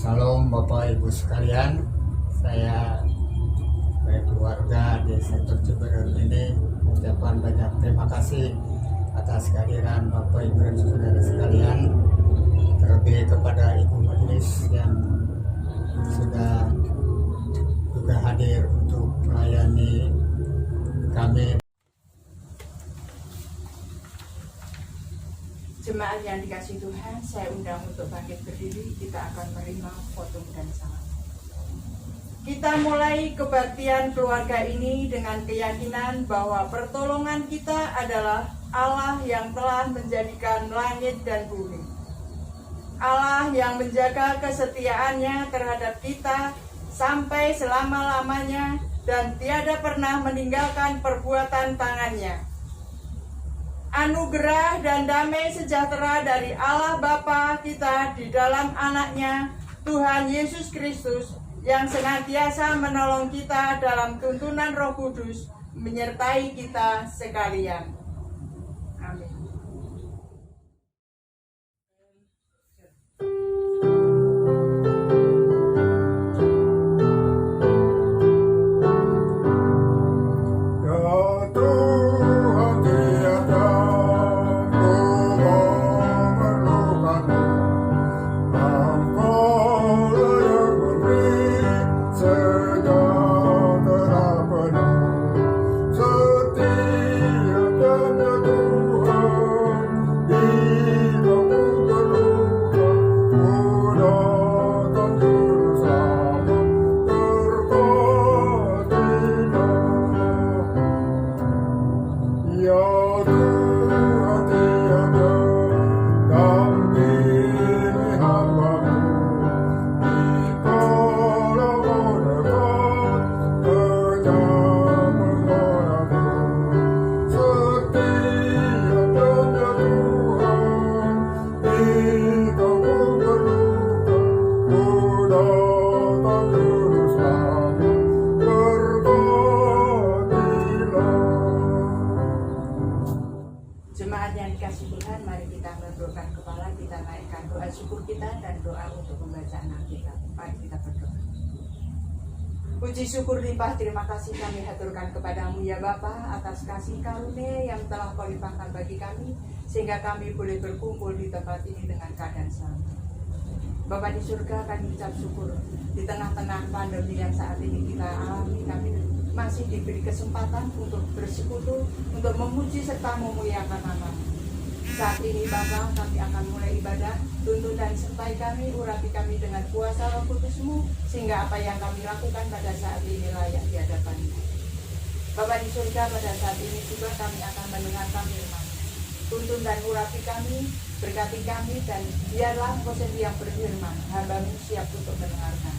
Salam Bapak Ibu sekalian, saya sebagai keluarga di sektor Ciberem ini mengucapkan banyak terima kasih atas kehadiran Bapak Ibu dan saudara sekalian, terlebih kepada Ibu Majelis yang sudah juga hadir untuk melayani kami. Jemaat yang dikasih Tuhan, saya undang untuk bangkit berdiri. Kita akan menerima foto dan salam. Kita mulai kebaktian keluarga ini dengan keyakinan bahwa pertolongan kita adalah Allah yang telah menjadikan langit dan bumi. Allah yang menjaga kesetiaannya terhadap kita sampai selama-lamanya dan tiada pernah meninggalkan perbuatan tangannya. Anugerah dan damai sejahtera dari Allah Bapa kita di dalam anaknya Tuhan Yesus Kristus yang senantiasa menolong kita dalam tuntunan Roh Kudus menyertai kita sekalian. Amin. Jemaat yang dikasih Tuhan, mari kita menundukkan kepala, kita naikkan doa syukur kita dan doa untuk pembacaan Alkitab. Mari kita berdoa. Puji syukur limpah terima kasih kami haturkan kepadamu ya Bapa atas kasih karunia yang telah Kau limpahkan bagi kami sehingga kami boleh berkumpul di tempat ini dengan keadaan selamat. Bapa di surga, kami ucap syukur di tengah-tengah pandemi yang saat ini kita alami, kami masih diberi kesempatan untuk bersekutu, untuk memuji serta memuliakan nama-Mu. Saat ini Bapa, kami akan mulai ibadah, tuntun dan sertai kami, urapi kami dengan kuasa Roh Kudus-Mu, sehingga apa yang kami lakukan pada saat ini layak di hadapan-Mu. Bapa di surga, pada saat ini juga kami akan mendengarkan firman. Tuntun dan urapi kami, berkati kami, dan biarlah Kau sendiri yang berfirman, hamba-Mu siap untuk mendengarkan.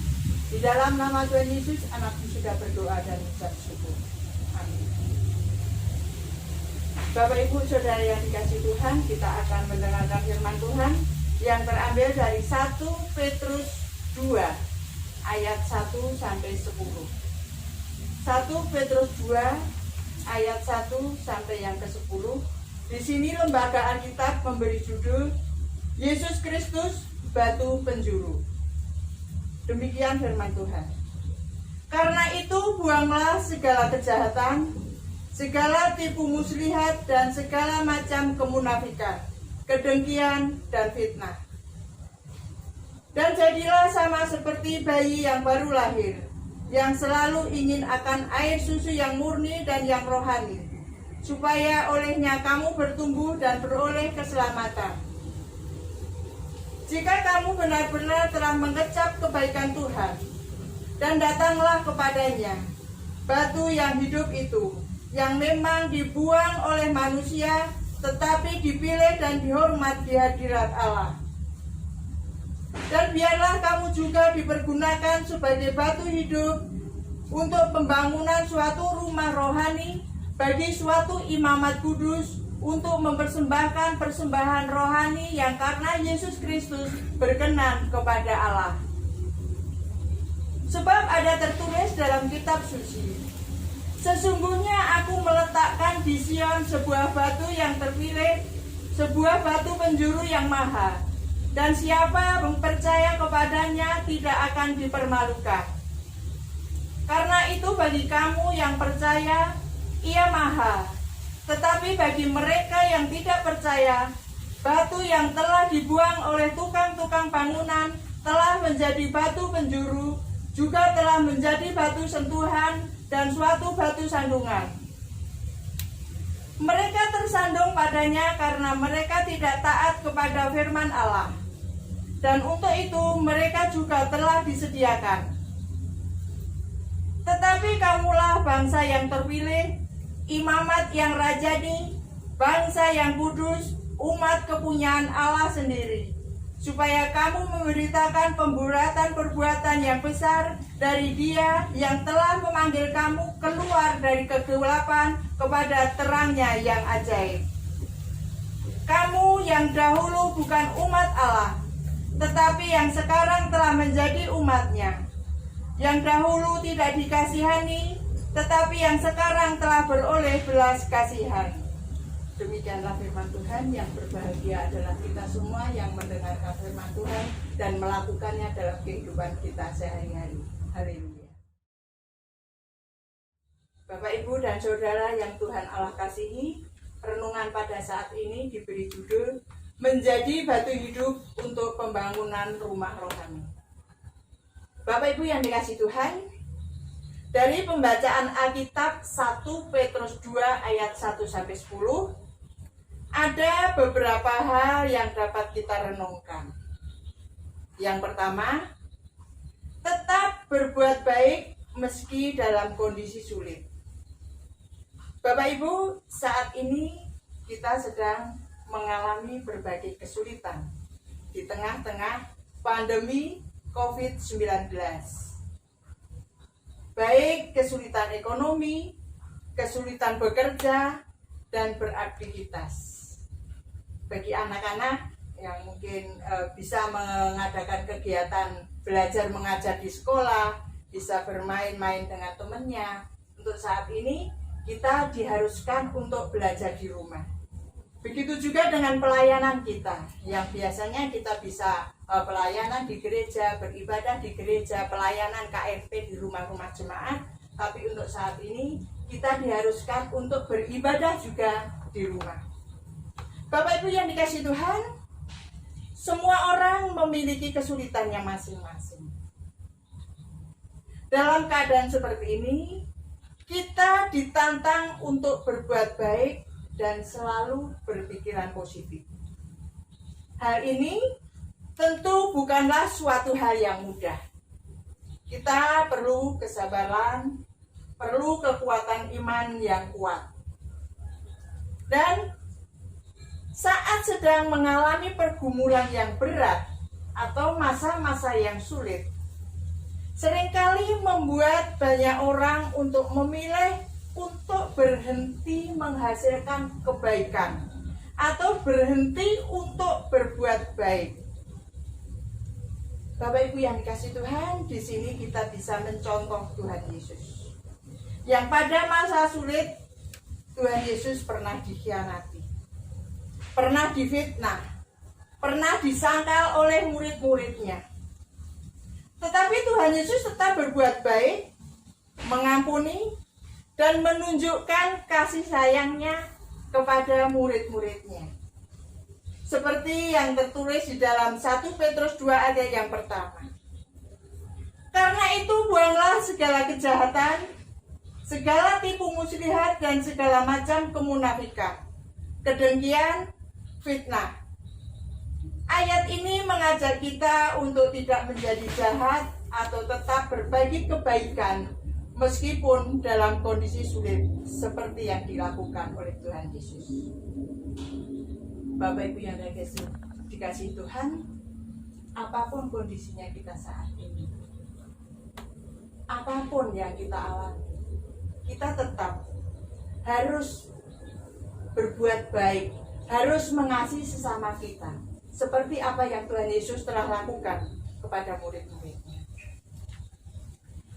Di dalam nama Tuhan Yesus, anak-Mu sudah berdoa dan ucap syukur. Amin. Bapak Ibu Saudara yang dikasih Tuhan, kita akan mendengarkan firman Tuhan yang terambil dari 1 Petrus 2 ayat 1 sampai 10. 1 Petrus 2 ayat 1 sampai yang ke-10. Di sini lembaga Alkitab memberi judul Yesus Kristus Batu Penjuru. Demikian firman Tuhan. Karena itu buanglah segala kejahatan, segala tipu muslihat dan segala macam kemunafikan, kedengkian dan fitnah. Dan jadilah sama seperti bayi yang baru lahir, yang selalu ingin akan air susu yang murni dan yang rohani, supaya olehnya kamu bertumbuh dan beroleh keselamatan. Jika kamu benar-benar telah mengecap kebaikan Tuhan, dan datanglah kepadanya, batu yang hidup itu, yang memang dibuang oleh manusia, tetapi dipilih dan dihormat di hadirat Allah. Dan biarlah kamu juga dipergunakan sebagai batu hidup untuk pembangunan suatu rumah rohani bagi suatu imamat kudus, untuk mempersembahkan persembahan rohani yang karena Yesus Kristus berkenan kepada Allah. Sebab ada tertulis dalam kitab suci, sesungguhnya aku meletakkan di Sion sebuah batu yang terpilih, sebuah batu penjuru yang mahal, dan siapa percaya kepadanya tidak akan dipermalukan. Karena itu bagi kamu yang percaya, ia mahal. Tetapi bagi mereka yang tidak percaya, batu yang telah dibuang oleh tukang-tukang bangunan telah menjadi batu penjuru, juga telah menjadi batu sentuhan dan suatu batu sandungan. Mereka tersandung padanya karena mereka tidak taat kepada firman Allah. Dan untuk itu mereka juga telah disediakan. Tetapi kamulah bangsa yang terpilih, imamat yang rajani, bangsa yang kudus, umat kepunyaan Allah sendiri, supaya kamu memberitakan pemberatan perbuatan yang besar dari Dia yang telah memanggil kamu keluar dari kegelapan kepada terangnya yang ajaib. Kamu yang dahulu bukan umat Allah, tetapi yang sekarang telah menjadi umat-Nya. Yang dahulu tidak dikasihani, tetapi yang sekarang telah beroleh belas kasihan. Demikianlah firman Tuhan. Yang berbahagia adalah kita semua yang mendengarkan firman Tuhan dan melakukannya dalam kehidupan kita sehari-hari. Haleluya. Bapak, Ibu, dan Saudara yang Tuhan Allah kasihi, renungan pada saat ini diberi judul Menjadi Batu Hidup untuk Pembangunan Rumah Rohani. Bapak Ibu yang dikasihi Tuhan, dari pembacaan Alkitab 1 Petrus 2 ayat 1-10, ada beberapa hal yang dapat kita renungkan. Yang pertama, tetap berbuat baik meski dalam kondisi sulit. Bapak Ibu, saat ini kita sedang mengalami berbagai kesulitan di tengah-tengah pandemi COVID-19. Baik kesulitan ekonomi, kesulitan bekerja, dan beraktivitas. Bagi anak-anak yang mungkin bisa mengadakan kegiatan belajar mengajar di sekolah, bisa bermain-main dengan temannya, untuk saat ini kita diharuskan untuk belajar di rumah. Begitu juga dengan pelayanan kita, yang biasanya kita bisa pelayanan di gereja, beribadah di gereja, pelayanan KRP di rumah-rumah jemaat. Tapi untuk saat ini kita diharuskan untuk beribadah juga di rumah. Bapak Ibu yang dikasihi Tuhan, semua orang memiliki kesulitannya masing-masing. Dalam keadaan seperti ini, kita ditantang untuk berbuat baik dan selalu berpikiran positif. Hal ini tentu bukanlah suatu hal yang mudah. Kita perlu kesabaran, perlu kekuatan iman yang kuat. Dan saat sedang mengalami pergumulan yang berat atau masa-masa yang sulit, seringkali membuat banyak orang untuk memilih untuk berhenti menghasilkan kebaikan atau berhenti untuk berbuat baik. Bapak Ibu yang dikasihi Tuhan, di sini kita bisa mencontoh Tuhan Yesus, yang pada masa sulit Tuhan Yesus pernah dikhianati, pernah difitnah, pernah disangkal oleh murid-muridnya. Tetapi Tuhan Yesus tetap berbuat baik, mengampuni, dan menunjukkan kasih sayangnya kepada murid-muridnya. seperti yang tertulis di dalam 1 Petrus 2 ayat yang pertama. Karena itu buanglah segala kejahatan, segala tipu muslihat dan segala macam kemunafikan, kedengkian, fitnah. Ayat ini mengajak kita untuk tidak menjadi jahat atau tetap berbagi kebaikan meskipun dalam kondisi sulit seperti yang dilakukan oleh Tuhan Yesus. Bapak Ibu yang dikasihi Tuhan, apapun kondisinya kita saat ini, apapun yang kita alami, kita tetap harus berbuat baik, harus mengasihi sesama kita, seperti apa yang Tuhan Yesus telah lakukan kepada murid-muridnya.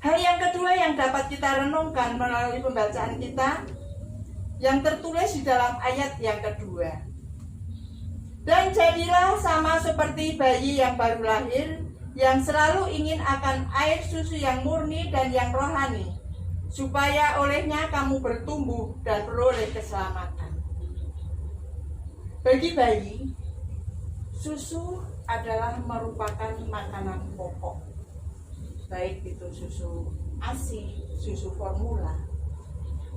Hal yang kedua yang dapat kita renungkan melalui pembacaan kita, yang tertulis di dalam ayat yang kedua. Dan jadilah sama seperti bayi yang baru lahir, yang selalu ingin akan air susu yang murni dan yang rohani, supaya olehnya kamu bertumbuh dan beroleh keselamatan. Bagi bayi, susu adalah merupakan makanan pokok, baik itu susu ASI, susu formula.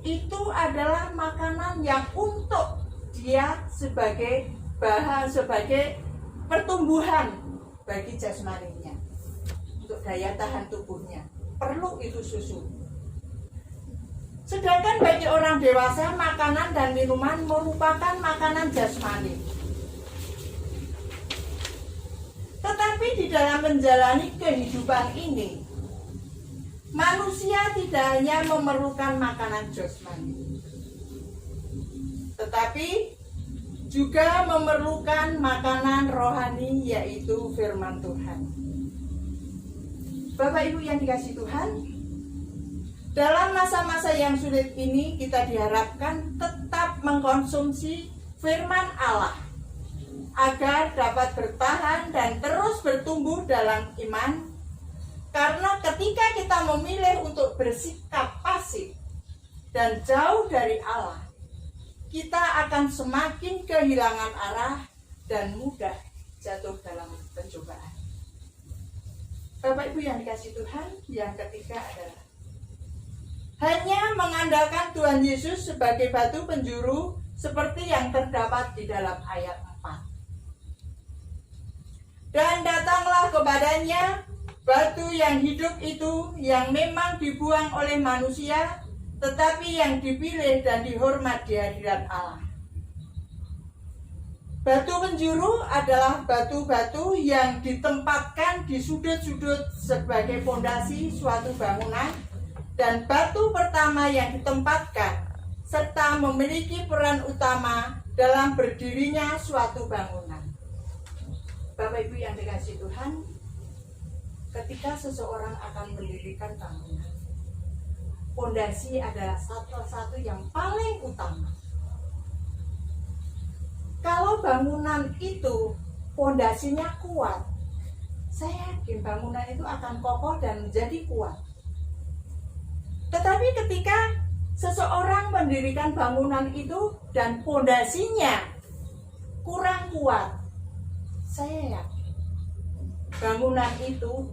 Itu adalah makanan yang untuk dia sebagai bahan, sebagai pertumbuhan bagi jasmaninya, untuk daya tahan tubuhnya. Perlu itu susu. Sedangkan bagi orang dewasa, makanan dan minuman merupakan makanan jasmani. Tetapi di dalam menjalani kehidupan ini, manusia tidak hanya memerlukan makanan jasmani, tetapi juga memerlukan makanan rohani, yaitu firman Tuhan. Bapak Ibu yang dikasihi Tuhan, dalam masa-masa yang sulit ini kita diharapkan tetap mengkonsumsi firman Allah agar dapat bertahan dan terus bertumbuh dalam iman. Karena ketika kita memilih untuk bersikap pasif dan jauh dari Allah, kita akan semakin kehilangan arah dan mudah jatuh dalam pencobaan. Bapak Ibu yang dikasihi Tuhan, yang ketiga adalah hanya mengandalkan Tuhan Yesus sebagai batu penjuru seperti yang terdapat di dalam ayat 4. Dan datanglah kepadanya batu yang hidup itu, yang memang dibuang oleh manusia, tetapi yang dipilih dan dihormat di hadirat Allah. Batu penjuru adalah batu-batu yang ditempatkan di sudut-sudut sebagai fondasi suatu bangunan, dan batu pertama yang ditempatkan serta memiliki peran utama dalam berdirinya suatu bangunan. Bapak Ibu yang dikasihi Tuhan, ketika seseorang akan mendirikan bangunan, fondasi adalah satu yang paling utama. Kalau bangunan itu fondasinya kuat, saya yakin bangunan itu akan kokoh dan menjadi kuat. Tetapi ketika seseorang mendirikan bangunan itu dan fondasinya kurang kuat, saya yakin bangunan itu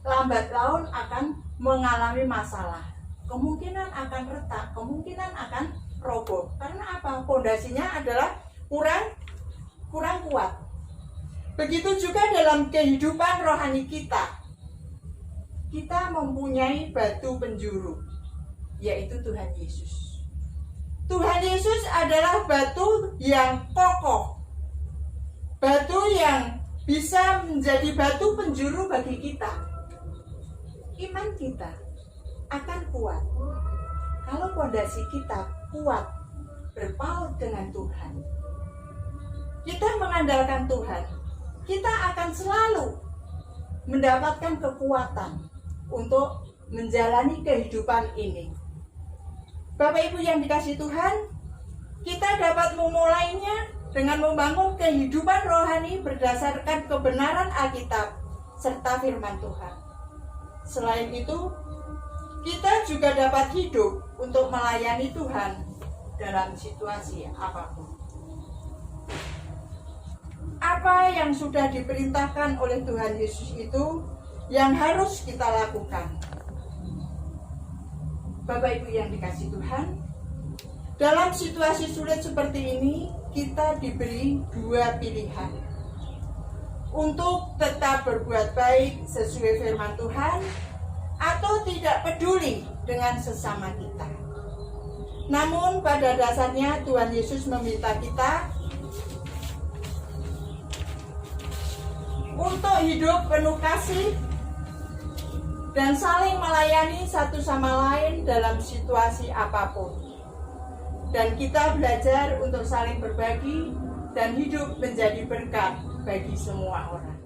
lambat laun akan mengalami masalah. Kemungkinan akan retak, kemungkinan akan roboh. Karena apa? Fondasinya adalah kurang kuat. Begitu juga dalam kehidupan rohani kita. Kita mempunyai batu penjuru, yaitu Tuhan Yesus. Tuhan Yesus adalah batu yang kokoh, batu yang bisa menjadi batu penjuru bagi kita. Iman kita akan kuat kalau fondasi kita kuat, berpaut dengan Tuhan. Kita mengandalkan Tuhan, kita akan selalu mendapatkan kekuatan untuk menjalani kehidupan ini. Bapak Ibu yang dikasihi Tuhan, kita dapat memulainya dengan membangun kehidupan rohani berdasarkan kebenaran Alkitab serta firman Tuhan. Selain itu, kita juga dapat hidup untuk melayani Tuhan dalam situasi apapun. apa yang sudah diperintahkan oleh Tuhan Yesus itu yang harus kita lakukan. Bapak Ibu yang dikasihi Tuhan, dalam situasi sulit seperti ini kita diberi dua pilihan. Untuk tetap berbuat baik sesuai firman Tuhan atau tidak peduli dengan sesama kita. Namun pada dasarnya Tuhan Yesus meminta kita untuk hidup penuh kasih dan saling melayani satu sama lain dalam situasi apapun. Dan kita belajar untuk saling berbagi dan hidup menjadi berkat bagi semua orang.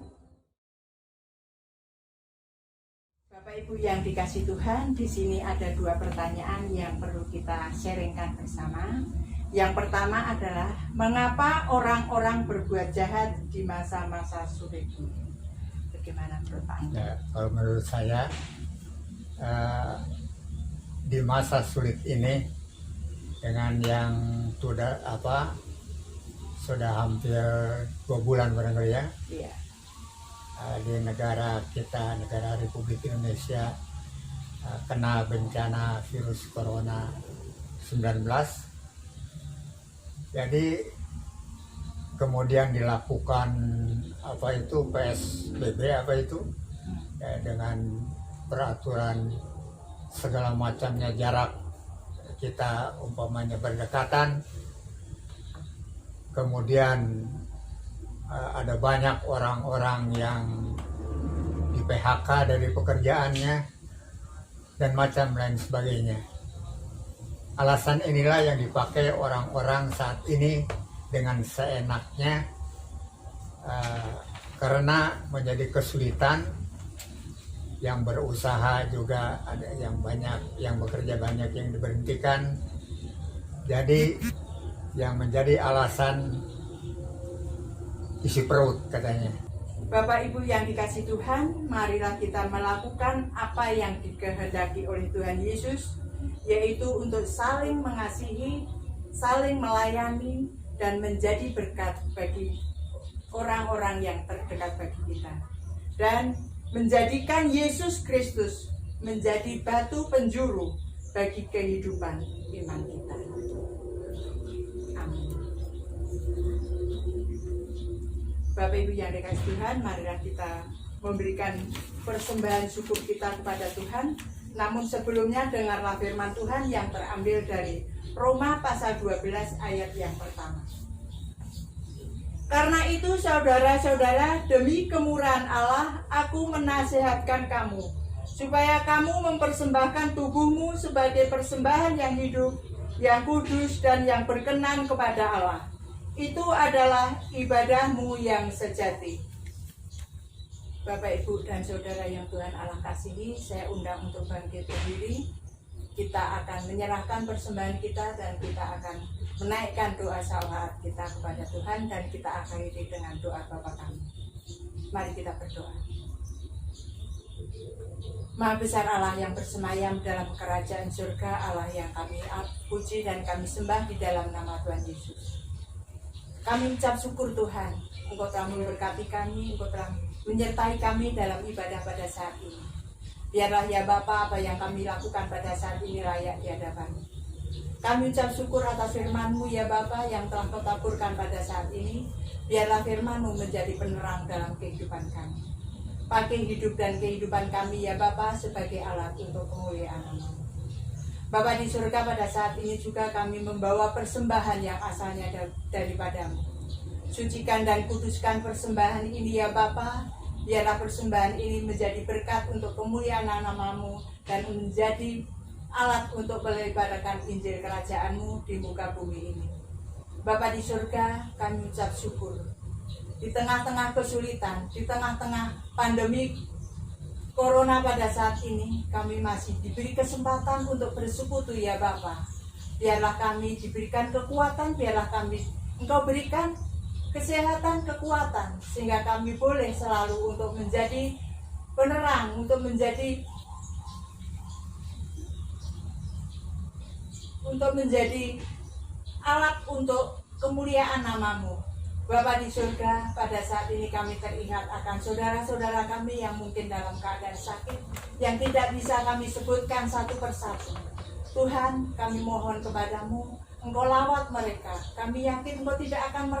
Bapak Ibu yang dikasihi Tuhan, di sini ada dua pertanyaan yang perlu kita sharingkan bersama. Yang pertama adalah, mengapa orang-orang berbuat jahat di masa-masa sulit ini? Bagaimana menurut Pak Angga? Ya, kalau menurut saya di masa sulit ini dengan yang sudah hampir 2 bulan barangkali ya. Iya. Di negara kita, negara Republik Indonesia kena bencana virus corona 19. Jadi kemudian dilakukan PSBB ya, dengan peraturan segala macamnya, jarak kita umpamanya berdekatan. Kemudian ada banyak orang-orang yang di PHK dari pekerjaannya dan macam lain sebagainya. Alasan inilah yang dipakai orang-orang saat ini dengan seenaknya, karena menjadi kesulitan. Yang berusaha juga ada yang banyak, yang bekerja banyak yang diberhentikan. Jadi yang menjadi alasan isi perut katanya. Bapak Ibu yang dikasihi Tuhan, marilah kita melakukan apa yang dikehendaki oleh Tuhan Yesus, yaitu untuk saling mengasihi, saling melayani, dan menjadi berkat bagi orang-orang yang terdekat bagi kita. Dan menjadikan Yesus Kristus menjadi batu penjuru bagi kehidupan iman kita. Amin. Bapak Ibu yang dikasihi Tuhan, marilah kita memberikan persembahan syukur kita kepada Tuhan. Namun sebelumnya dengarlah firman Tuhan yang terambil dari Roma pasal 12 ayat yang pertama. Karena itu saudara-saudara, demi kemurahan Allah, aku menasihatkan kamu, supaya kamu mempersembahkan tubuhmu sebagai persembahan yang hidup, yang kudus, dan yang berkenan kepada Allah. Itu adalah ibadahmu yang sejati. Bapak, Ibu, dan Saudara yang Tuhan Allah kasihi, saya undang untuk bangkit berdiri. Kita akan menyerahkan persembahan kita dan kita akan menaikkan doa salawat kita kepada Tuhan, dan kita akhiri dengan doa Bapa kami. Mari kita berdoa. Maha besar Allah yang bersemayam dalam kerajaan surga, Allah yang kami puji dan kami sembah di dalam nama Tuhan Yesus. Kami ucap syukur Tuhan, Engkau telah memberkati kami, Engkau telah menyertai kami dalam ibadah pada saat ini. Biarlah ya Bapa, apa yang kami lakukan pada saat ini layak di hadapan-Mu. Kami ucap syukur atas firman-Mu ya Bapa yang telah Kau taburkan pada saat ini. Biarlah firman-Mu menjadi penerang dalam kehidupan kami. Pakai hidup dan kehidupan kami ya Bapa sebagai alat untuk kemuliaan nama-Mu. Bapa di surga, pada saat ini juga kami membawa persembahan yang asalnya daripada-Mu. Sucikan dan kuduskan persembahan ini ya Bapa. Biarlah persembahan ini menjadi berkat untuk kemuliaan nama-Mu dan menjadi alat untuk melebarkan Injil kerajaan-Mu di muka bumi ini. Bapa di surga, kami ucap syukur. Di tengah-tengah kesulitan, di tengah-tengah pandemi Corona pada saat ini, kami masih diberi kesempatan untuk bersekutu ya Bapa. Biarlah kami diberikan kekuatan, biarlah kami Engkau berikan kesehatan, kekuatan, sehingga kami boleh selalu untuk menjadi penerang, untuk menjadi alat untuk kemuliaan nama-Mu. Bapa di surga, pada saat ini kami teringat akan saudara-saudara kami yang mungkin dalam keadaan sakit, yang tidak bisa kami sebutkan satu persatu. Tuhan, kami mohon kepadamu, Engkau lawat mereka. Kami yakin Engkau tidak akan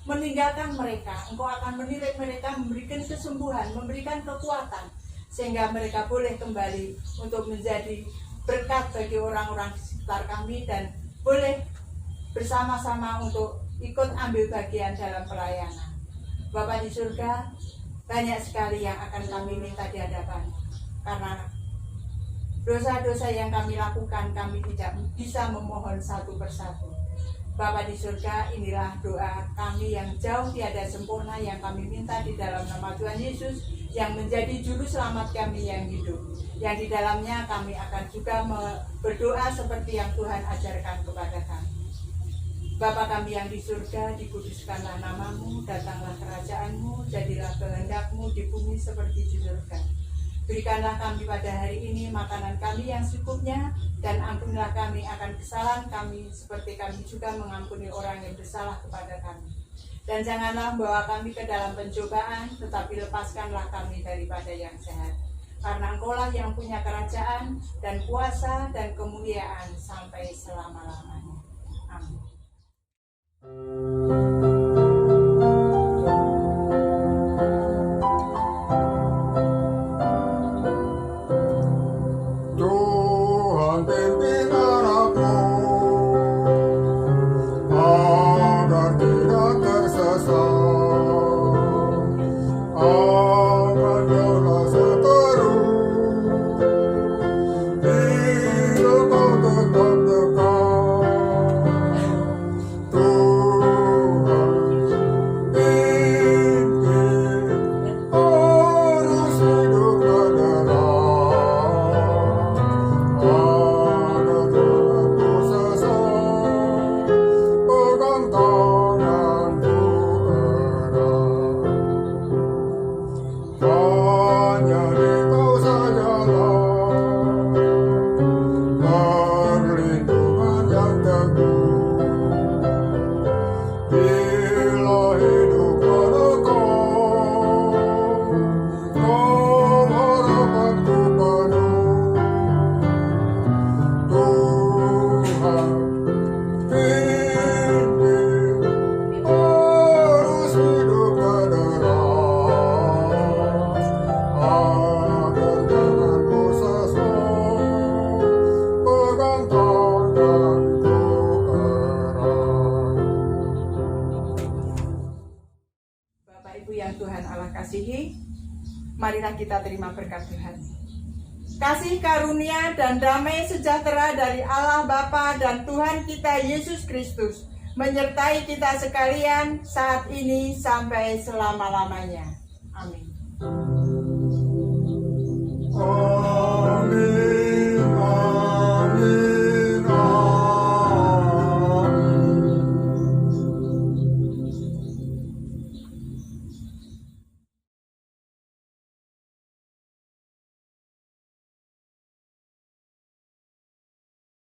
meninggalkan mereka. Engkau akan menilik mereka, memberikan kesembuhan, memberikan kekuatan, sehingga mereka boleh kembali untuk menjadi berkat bagi orang-orang di sekitar kami, dan boleh bersama-sama untuk ikut ambil bagian dalam pelayanan. Bapa di surga, banyak sekali yang akan kami minta di hadapan, karena dosa-dosa yang kami lakukan kami tidak bisa memohon satu persatu. Bapa di surga, inilah doa kami yang jauh tiada sempurna yang kami minta di dalam nama Tuhan Yesus, yang menjadi juru selamat kami yang hidup, yang di dalamnya kami akan juga berdoa seperti yang Tuhan ajarkan kepada kami. Bapa kami yang di surga, dikuduskanlah namamu, datanglah kerajaanmu, jadilah kehendakmu di bumi seperti di surga. Berikanlah kami pada hari ini makanan kami yang secukupnya, dan ampunilah kami akan kesalahan kami, seperti kami juga mengampuni orang yang bersalah kepada kami. Dan janganlah membawa kami ke dalam pencobaan, tetapi lepaskanlah kami daripada yang jahat. Karena Engkaulah yang punya kerajaan, dan kuasa, dan kemuliaan sampai selama-lamanya. Amin. Tuhan pimpinkan aku agar tidak tersesat, agar jauhlah seteru, bila kau tetap dekat. Marilah kita terima berkat Tuhan. Kasih karunia dan damai sejahtera dari Allah Bapa dan Tuhan kita Yesus Kristus menyertai kita sekalian saat ini sampai selama-lamanya. Amin.